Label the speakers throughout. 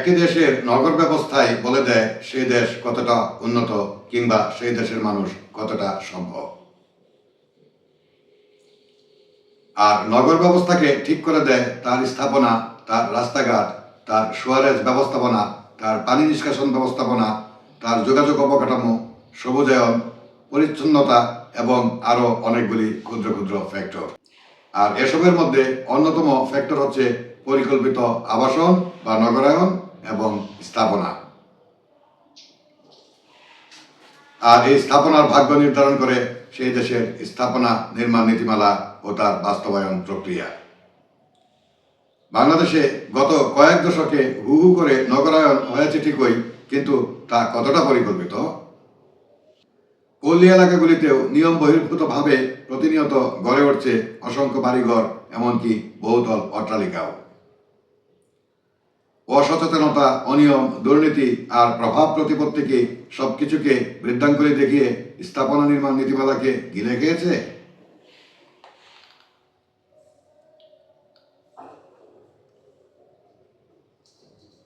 Speaker 1: একটি দেশের নগর ব্যবস্থায় বলে দেয় সেই দেশ কতটা উন্নত কিংবা সেই দেশের মানুষ কতটা সম্ভব। আর নগর ব্যবস্থাকে ঠিক করে দেয় তার স্থাপনা, তার রাস্তাঘাট, তার সুয়ারেজ ব্যবস্থাপনা, তার পানি নিষ্কাশন ব্যবস্থাপনা, তার যোগাযোগ অবকাঠামো, সবুজায়ন, পরিচ্ছন্নতা এবং আরও অনেকগুলি ক্ষুদ্র ক্ষুদ্র ফ্যাক্টর। আর এসবের মধ্যে অন্যতম ফ্যাক্টর হচ্ছে পরিকল্পিত আবাসন বা নগরায়ন এবং স্থাপনা। আর এই স্থাপনার ভাগ্য নির্ধারণ করে সেই দেশের স্থাপনা নির্মাণ নীতিমালা ও তার বাস্তবায়ন প্রক্রিয়া। বাংলাদেশে গত কয়েক দশকে হু হু করে নগরায়ন হয়েছে ঠিকই, কিন্তু তা কতটা পরিকল্পিত? পল্লী এলাকাগুলিতেও নিয়ম বহির্ভূতভাবে প্রতিনিয়ত গড়ে উঠছে অসংখ্য বাড়িঘর, এমনকি বহুতল অট্টালিকাও। অসচেতনতা, অনিয়ম, দুর্নীতি আর প্রভাব প্রতিপত্তিকে সবকিছুকে বৃদ্ধাঙ্গুলি দেখিয়ে স্থাপনা নির্মাণ নীতিমালাকে গিলে খেয়েছে।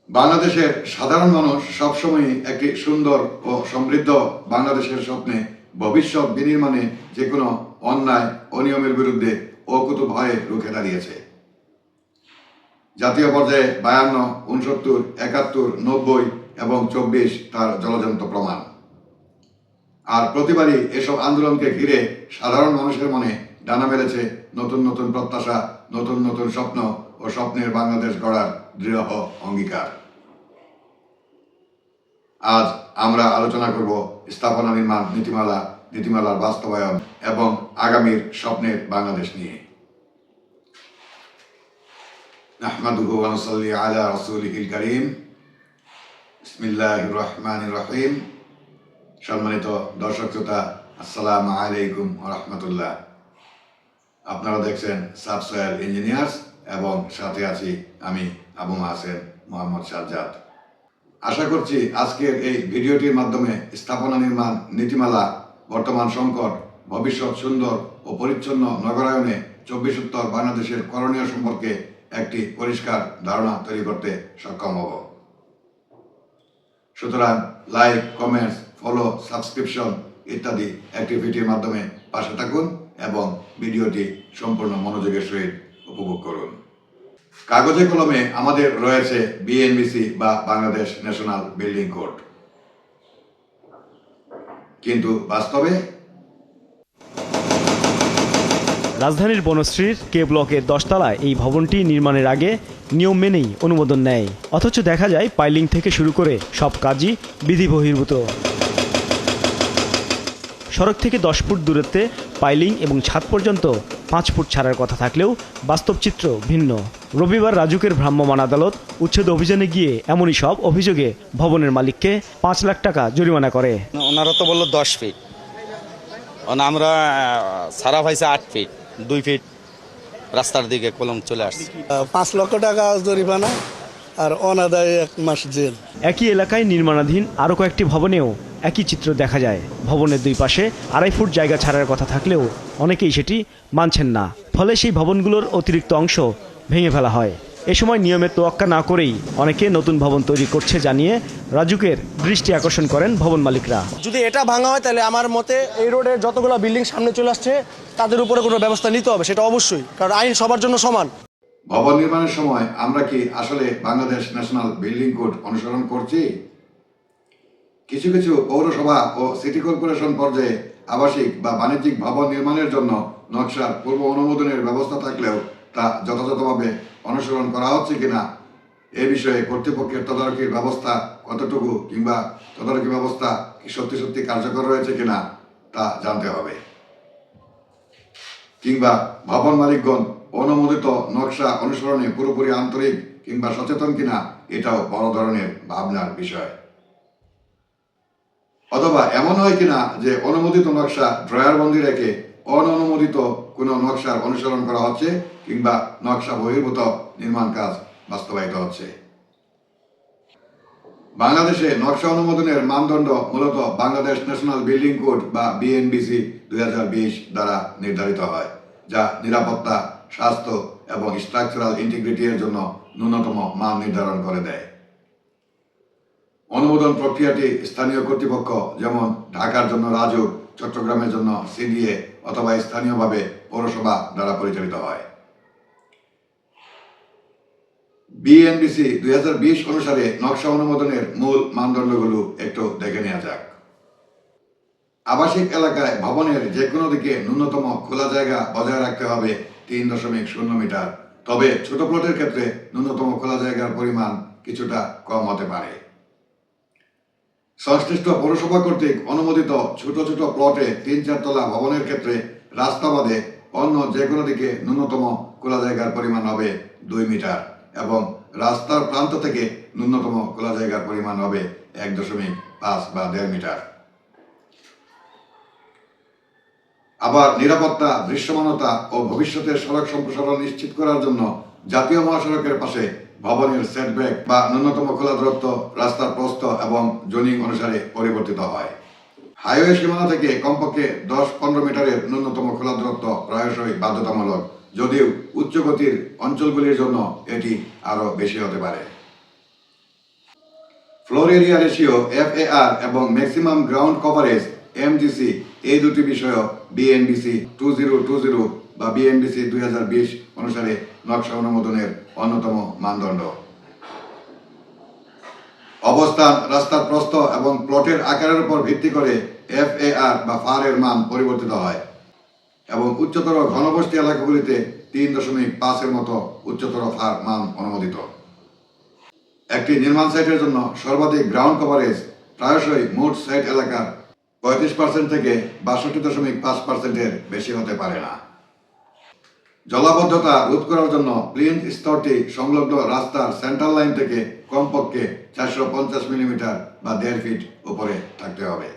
Speaker 1: বাংলাদেশের সাধারণ মানুষ সবসময় একটি সুন্দর ও সমৃদ্ধ বাংলাদেশের স্বপ্নে ভবিষ্যৎ বিনির্মাণে যে কোনো অন্যায় অনিয়মের বিরুদ্ধে অকুত ভয়ে রুখে দাঁড়িয়েছে। জাতীয় পর্যায়ে 52, 69, 71, 90 এবং 24 তার জলজন্ত প্রমাণ। আর প্রতিবারই এসব আন্দোলনকে ঘিরে সাধারণ মানুষের মনে ডানা মেলেছে নতুন নতুন প্রত্যাশা, নতুন নতুন স্বপ্ন ও স্বপ্নের বাংলাদেশ গড়ার দৃঢ় অঙ্গীকার। আজ আমরা আলোচনা করব স্থাপনা নির্মাণ নীতিমালার বাস্তবায়ন এবং আগামীর স্বপ্নের বাংলাদেশ নিয়ে। নাহমাদুহু ওয়া নুসাল্লি আলা রাসূলিহিল কারীম। বিসমিল্লাহির রহমানির রহিম। সম্মানিত দর্শক শ্রোতা, আসসালামু আলাইকুম ওয়া রাহমাতুল্লাহ। আপনারা দেখছেন সাবসয়েল ইঞ্জিনিয়ার্স এবং সাথে আছি আমি আবু মাহসেন মোহাম্মদ সাজ্জাদ। আশা করছি আজকের এই ভিডিওটির মাধ্যমে স্থাপনা নির্মাণ নীতিমালা, বর্তমান সংকট, ভবিষ্যৎ সুন্দর ও পরিচ্ছন্ন নগরায়নে 24 বাংলাদেশের করণীয় সম্পর্কে একটি পরিষ্কার ধারণা তৈরি করতে সক্ষম হব। সুতরাং লাইক, কমেন্টস, ফলো, সাবস্ক্রিপশন ইত্যাদি অ্যাক্টিভিটির মাধ্যমে পাশে থাকুন এবং ভিডিওটি সম্পূর্ণ মনোযোগের সহিত উপভোগ করুন। কাগজে কলমে আমাদের রয়েছে বিএনবিসি বা বাংলাদেশ ন্যাশনাল বিল্ডিং কোড, কিন্তু বাস্তবে
Speaker 2: রাজধানীর বনশ্রীর কে ব্লকের 10 তলায় এই ভবনটি নির্মাণের আগে নিয়ম মেনেই অনুমোদন নেয়, অথচ দেখা যায় পাইলিং থেকে শুরু করে সব কাজই বিধি বহির্ভূত। সড়ক থেকে 10 ফুট দূরত্বে পাইলিং এবং ছাদ পর্যন্ত 5 ফুট ছাড়ার কথা থাকলেও বাস্তব চিত্র ভিন্ন। রবিবার রাজুকের ভ্রাম্যমাণ আদালত উচ্ছেদ অভিযানে গিয়ে এমনই সব অভিযোগে ভবনের মালিককে 5 লাখ টাকা জরিমানা করে।
Speaker 3: ওনারা তো বললো 10 ফিট, আমরা সারা পাইছে 8 ফিট, 2 ফিট রাস্তার দিকে কলম চলে আসছে।
Speaker 4: 5 লক্ষ টাকা জরিমানা আর অনাদায়ী 1 মাস জেল।
Speaker 2: একই এলাকায় নির্মাণাধীন আরও কয়েকটি ভবনেও একই চিত্র দেখা যায়। ভবনের 2 পাশে 2.5 ফুট জায়গা ছাড়ার কথা থাকলেও অনেকেই সেটি মানছেন না, ফলে সেই ভবনগুলোর অতিরিক্ত অংশ ভেঙে ফেলা হয়। এ সময় নিয়মের তোয়াক্কা না করেই অনেকে নতুন ভবন তৈরি করছে জানিয়ে রাজুকের দৃষ্টি আকর্ষণ করেন ভবন মালিকরা।
Speaker 5: যদি এটা ভাঙা হয় তাহলে আমার মতে এই রোডে যতগুলো বিল্ডিং সামনে চলে আসছে তাদের উপরে কোনো ব্যবস্থা নিতে হবে, সেটা অবশ্যই, কারণ আইন সবার জন্য সমান।
Speaker 1: ভবন নির্মাণের সময় আমরা কি আসলে বাংলাদেশ ন্যাশনাল বিল্ডিং কোড অনুসরণ করছি? কিছু কিছু পৌরসভা ও সিটি কর্পোরেশন পর্যায়ে আবাসিক বা বাণিজ্যিক ভবন নির্মাণের জন্য নকশার পূর্ব অনুমোদনের ব্যবস্থা থাকলেও তা যথাযথভাবে অনুসরণ করা হচ্ছে কিনা এ বিষয়ে কর্তৃপক্ষের তদারকির ব্যবস্থা কতটুকু কিংবা তদারকি ব্যবস্থা কি সত্যি সত্যি কার্যকর রয়েছে কিনা তা জানতে হবে। কিংবা ভবন মালিকগণ অনুমোদিত নকশা অনুসরণে পুরোপুরি আন্তরিক কিংবা সচেতন কিনা এটাও বড় ধরনের ভাবনার বিষয়। অথবা এমন হয় কিনা যে অনুমোদিত নকশা ড্রয়ারবন্দি রেখে অননুমোদিত কোনো নকশার অনুসরণ করা হচ্ছে কিংবা নকশা বহির্ভূত নির্মাণ কাজ বাস্তবায়িত হচ্ছে। বাংলাদেশে নকশা অনুমোদনের মানদণ্ড মূলত বাংলাদেশ ন্যাশনাল বিল্ডিং কোড বা বিএনবিসি 2020 দ্বারা নির্ধারিত হয়, যা নিরাপত্তা, স্বাস্থ্য এবং স্ট্রাকচারাল ইন্টিগ্রিটি এর জন্য ন্যূনতম মান নির্ধারণ করে দেয়। অনুমোদন প্রক্রিয়াটি স্থানীয় কর্তৃপক্ষ যেমন ঢাকার জন্য রাজুক, চট্টগ্রামের জন্য সিডিএ অথবা স্থানীয়ভাবে পৌরসভা দ্বারা পরিচালিত হয়। বিএনবিসি 2020 অনুসারে নকশা অনুমোদনের মূল মানদণ্ডগুলো একটু দেখে নেওয়া যাক। আবাসিক এলাকায় ভবনের যে কোনো দিকে ন্যূনতম খোলা জায়গা বজায় রাখতে হবে 3.0 মিটার, তবে ছোট প্লটের ক্ষেত্রে ন্যূনতম খোলা জায়গার পরিমাণ কিছুটা কম হতে পারে। সংশ্লিষ্ট পৌরসভা কর্তৃক অনুমোদিত ছোট ছোট প্লটে 3-4 তলা ভবনের ক্ষেত্রে রাস্তা বাদে অন্য যে কোনো দিকে ন্যূনতম খোলা জায়গার পরিমাণ হবে 2 মিটার এবং রাস্তার প্রান্ত থেকে ন্যূনতম খোলা জায়গার পরিমাণ হবে 1.5 বা 1.5 মিটার। আবার নিরাপত্তা, দৃশ্যমানতা ও ভবিষ্যতের সড়ক সম্প্রসারণ নিশ্চিত করার জন্য জাতীয় মহাসড়কের পাশে ভবনের সেটব্যাক বা ন্যূনতম খোলা দূরত্ব রাস্তার প্রস্থ এবং জোনিং অনুসারে পরিবর্তিত হয়। হাইওয়ে সীমানা থেকে কমপক্ষে 10-15 মিটারের ন্যূনতম খোলা দূরত্ব প্রায়শই বাধ্যতামূলক, যদিও উচ্চ গতির অঞ্চলগুলির জন্য এটি আরও বেশি হতে পারে। ফ্লোর এরিয়া রেশিও FAR এবং ম্যাক্সিমাম গ্রাউন্ড কভারেজ MGC এই দুটি বিষয় বিএনবিসি 2020 বা বিএনবিসি 2020 অনুসারে নকশা অনুমোদনের অন্যতম মানদণ্ড। অবস্থান, রাস্তার প্রস্থ এবং প্লটের আকারের উপর ভিত্তি করে FAR বা ফার এর মান পরিবর্তিত হয় এবং উচ্চতর ঘনবসতি এলাকাগুলিতে 3.5 এর মতো উচ্চতর ফার মান অনুমোদিত। একটি নির্মাণ সাইটের জন্য সর্বাধিক গ্রাউন্ড কভারেজ প্রায়শই মোট সাইট এলাকার 35% থেকে 62.5%-এর বেশি হতে পারে না। জলাবদ্ধতা রোধ করার জন্য প্লিন্থ স্তরটি সংলগ্ন রাস্তার সেন্ট্রাল লাইন থেকে কমপক্ষে 450 মিলিমিটার বা 1.5 ফিট উপরে থাকতে হবে।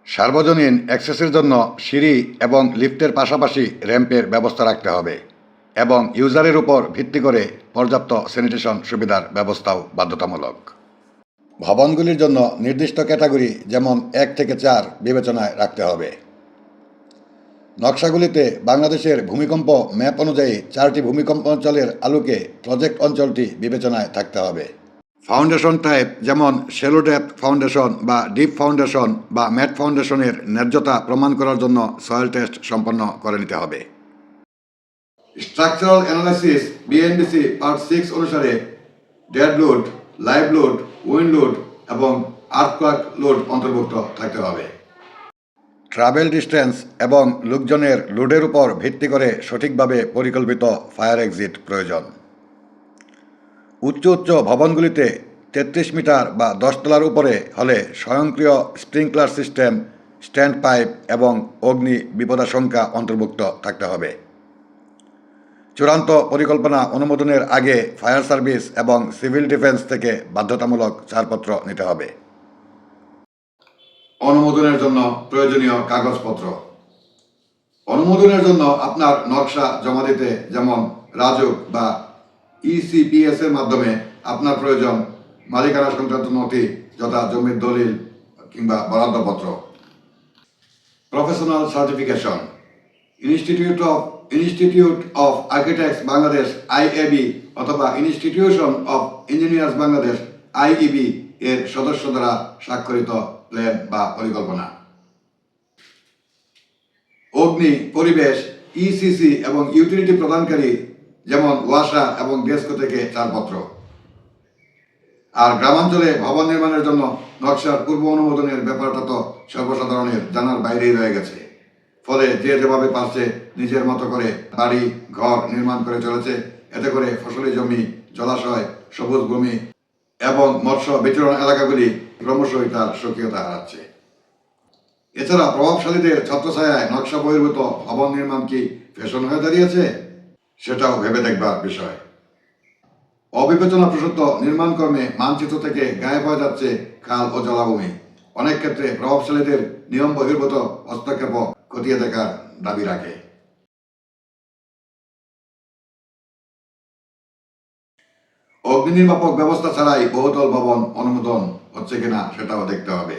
Speaker 1: সার্বজনীন অ্যাক্সেসের জন্য সিঁড়ি এবং লিফটের পাশাপাশি র্যাম্পের ব্যবস্থা রাখতে হবে এবং ইউজারের উপর ভিত্তি করে পর্যাপ্ত স্যানিটেশন সুবিধার ব্যবস্থাও বাধ্যতামূলক। ভবনগুলির জন্য নির্দিষ্ট ক্যাটাগরি যেমন 1 থেকে 4 বিবেচনায় রাখতে হবে। নকশাগুলিতে বাংলাদেশের ভূমিকম্প ম্যাপ অনুযায়ী 4টি ভূমিকম্প অঞ্চলের আলোকে প্রজেক্ট অঞ্চলটি বিবেচনায় থাকতে হবে। ফাউন্ডেশন টাইপ যেমন শ্যালো ডেপথ ফাউন্ডেশন বা ডিপ ফাউন্ডেশন বা ম্যাট ফাউন্ডেশনের ন্যায্যতা প্রমাণ করার জন্য সয়েল টেস্ট সম্পন্ন করে নিতে হবে। স্ট্রাকচারাল অ্যানালাইসিস বিএনবিসি পার্ট 6 অনুসারে dead load, live load, wind load এবং আর্থকোয়াক লোড অন্তর্ভুক্ত থাকতে হবে। ট্রাভেল ডিস্টেন্স এবং লোকজনের লোডের উপর ভিত্তি করে সঠিকভাবে পরিকল্পিত ফায়ার এক্সিট প্রয়োজন। উচ্চ উচ্চ ভবনগুলিতে 33 মিটার বা 10 তলার উপরে হলে স্বয়ংক্রিয় স্প্রিংকলার সিস্টেম, স্ট্যান্ড পাইপ এবং অগ্নি বিপদাশঙ্কা অন্তর্ভুক্ত থাকতে হবে। চূড়ান্ত পরিকল্পনা অনুমোদনের আগে ফায়ার সার্ভিস এবং সিভিল ডিফেন্স থেকে বাধ্যতামূলক ছাড়পত্র নিতে হবে। অনুমোদনের জন্য প্রয়োজনীয় কাগজপত্র। অনুমোদনের জন্য আপনার নকশা জমা দিতে যেমন রাজুক বা ECPS এর মাধ্যমে আপনার প্রয়োজন মালিকানা সংক্রান্ত নথি যথা জমির দলিল কিংবা বরাদ্দপত্র। Professional certification. Institute of architects Bangladesh IAB অথবা institution of engineers Bangladesh IEB এর সদস্য দ্বারা স্বাক্ষরিত প্ল্যান বা পরিকল্পনা। অগ্নি, পরিবেশ, ECC এবং ইউটিলিটি প্রদানকারী যেমন ওয়াসা এবং ডেস্কো থেকে ছাড়পত্র। আর গ্রামাঞ্চলে ভবন নির্মাণের জন্য নকশার পূর্ব অনুমোদনের ব্যাপারটা তো সর্বসাধারণের জানার বাইরেই রয়ে গেছে। ফলে যে যেভাবে পারছে নিজের মতো করে বাড়ি ঘর নির্মাণ করে চলেছে, এতে করে ফসলি জমি, জলাশয়, সবুজ ভূমি এবং মৎস্য বিচরণ এলাকাগুলি ক্রমশই তার স্বকীয়তা হারাচ্ছে। এছাড়া প্রভাবশালীদের ছত্রছায়ায় নকশা বহির্ভূত ভবন নির্মাণ কি ফ্যাশন হয়ে দাঁড়িয়েছে, সেটাও ভেবে দেখবার বিষয়। অবিবেচনাপ্রসূত নির্মাণ কর্মে মানচিত্র থেকে গায়েব হয়ে যাচ্ছে খাল ও জলাভূমি। অনেক ক্ষেত্রে প্রভাবশালীদের নিয়ম বহির্ভূত হস্তক্ষেপ খতিয়ে দেখার দাবি রাখে। অগ্নি নির্বাপক ব্যবস্থা ছাড়াই বহুতল ভবন অনুমোদন হচ্ছে কিনা সেটাও দেখতে হবে।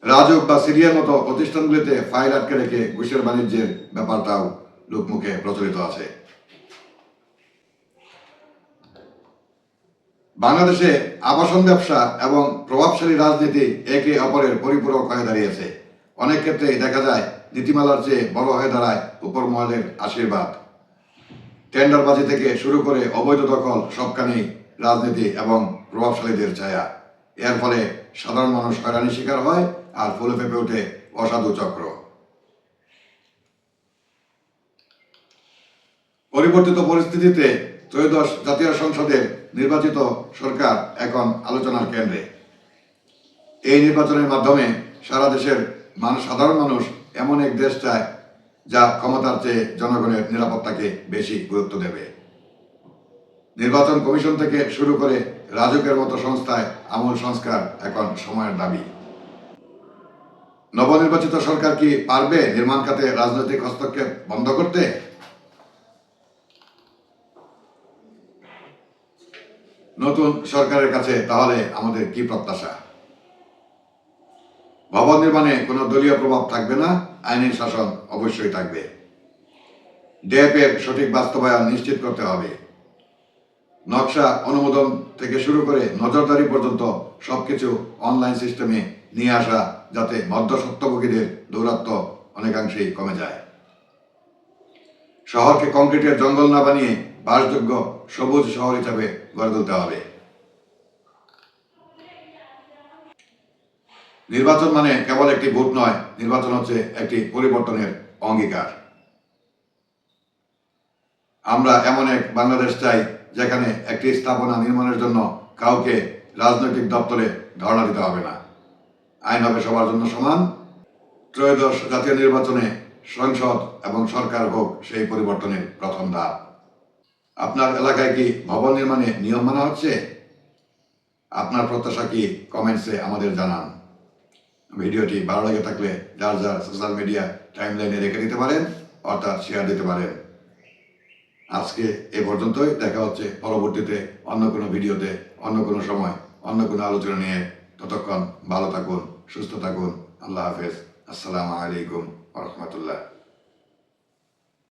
Speaker 1: রাজুক বা সিরিয়ার মতো প্রতিষ্ঠানগুলিতে ফাইল আটকে রেখে ঘুষের বাণিজ্যের ব্যাপারটাও লোকমুখে প্রচলিত আছে। বাংলাদেশে আবাসন ব্যবসা এবং প্রভাবশালী রাজনীতি একে অপরের পরিপূরক হয়ে দাঁড়িয়েছে। অনেক ক্ষেত্রেই দেখা যায় নীতিমালার চেয়ে বড় হয়ে দাঁড়ায় উপর মহলের আশীর্বাদ। টেন্ডারবাজি থেকে শুরু করে অবৈধ দখল সবখানেই রাজনীতি এবং প্রভাবশালীদের ছায়া। এর ফলে সাধারণ মানুষ হয়রানির শিকার হয় আর ফুলে ফেঁপে ওঠে অসাধু চক্র। পরিবর্তিত পরিস্থিতিতে ত্রয়োদশ জাতীয় সংসদের নির্বাচিত সরকার এখন আলোচনার কেন্দ্রে। এই নির্বাচনের মাধ্যমে সারা দেশের সাধারণ মানুষ এমন এক দেশ চায় যা ক্ষমতার চেয়ে জনগণের নিরাপত্তাকে বেশি গুরুত্ব দেবে। নির্বাচন কমিশন থেকে শুরু করে রাজুকের মতো সংস্থায় আমূল সংস্কার এখন সময়ের দাবি। নবনির্বাচিত সরকার কি পারবে নির্মাণ খাতে রাজনৈতিক হস্তক্ষেপ বন্ধ করতে? নতুন সরকারের কাছে তাহলে আমাদের কি প্রত্যাশা? ভবন নির্মাণে কোনো দলীয় প্রভাব থাকবে না, আইনি শাসন অবশ্যই থাকবে। ড্যাপের সঠিক বাস্তবায়ন নিশ্চিত করতে হবে। নকশা অনুমোদন থেকে শুরু করে নজরদারি পর্যন্ত সবকিছু অনলাইন সিস্টেমে নিয়ে আসা, যাতে মধ্যস্বত্বভোগীদের দৌরাত্ম্য অনেকাংশেই কমে যায়। শহরকে কংক্রিটের জঙ্গল না বানিয়ে বাসযোগ্য সবুজ শহর হিসাবে গড়ে তুলতে হবে। নির্বাচন মানে কেবল একটি ভোট নয়, নির্বাচন হচ্ছে একটি পরিবর্তনের অঙ্গীকার। আমরা এমন এক বাংলাদেশ চাই যেখানে একটি স্থাপনা নির্মাণের জন্য কাউকে রাজনৈতিক দপ্তরে ধর্ণা দিতে হবে না। আইন হবে সবার জন্য সমান। ত্রয়োদশ জাতীয় নির্বাচনে সংসদ এবং সরকার হোক সেই পরিবর্তনের প্রথম ধাপ। আপনার এলাকায় কি ভবন নির্মাণে নিয়ম মানা হচ্ছে? আপনার প্রত্যাশা কি? কমেন্টসে আমাদের জানান। ভিডিওটি ভালো লেগে থাকলে যার যার সোশ্যাল মিডিয়া টাইমলাইনে রেখে দিতে পারেন, অর্থাৎ শেয়ার দিতে পারেন। আজকে এ পর্যন্তই। দেখা হচ্ছে পরবর্তীতে অন্য কোনো ভিডিওতে, অন্য কোনো সময়, অন্য কোনো আলোচনা নিয়ে। ততক্ষণ ভালো থাকুন, সুস্থ থাকুন। আল্লাহ হাফেজ। আসসালামু আলাইকুম ওয়া রাহমাতুল্লাহ।